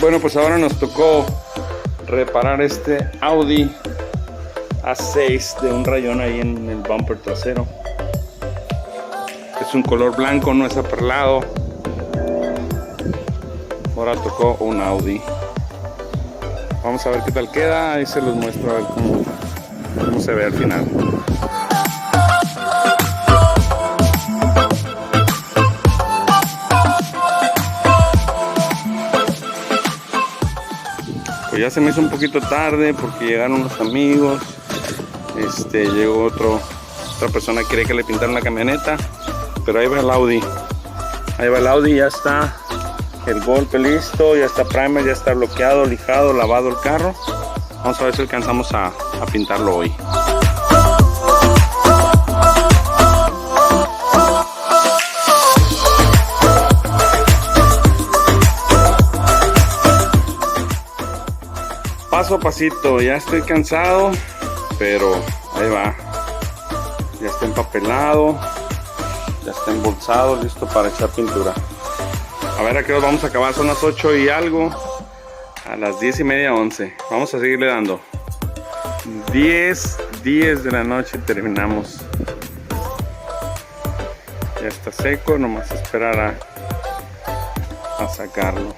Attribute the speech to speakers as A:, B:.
A: Bueno, pues ahora nos tocó reparar este Audi A6 de un rayón ahí en el bumper trasero. Es un color blanco, no es aperlado. Ahora tocó un Audi. Vamos a ver qué tal queda. Ahí se los muestro a ver cómo se ve al final. Pues ya se me hizo un poquito tarde porque llegaron los amigos. Llegó otra persona que quiere que le pintaran la camioneta. Pero ahí va el Audi. Ahí va el Audi, ya está el golpe listo, ya está primer, ya está bloqueado, lijado, lavado el carro. Vamos a ver si alcanzamos a pintarlo hoy. Paso a pasito, ya estoy cansado, pero ahí va. Ya está empapelado, ya está embolsado, listo para echar pintura. A ver a qué hora vamos a acabar, son las 8 y algo. A las 10:30, 11. Vamos a seguirle dando. 10 de la noche terminamos. Ya está seco, nomás esperar a sacarlo.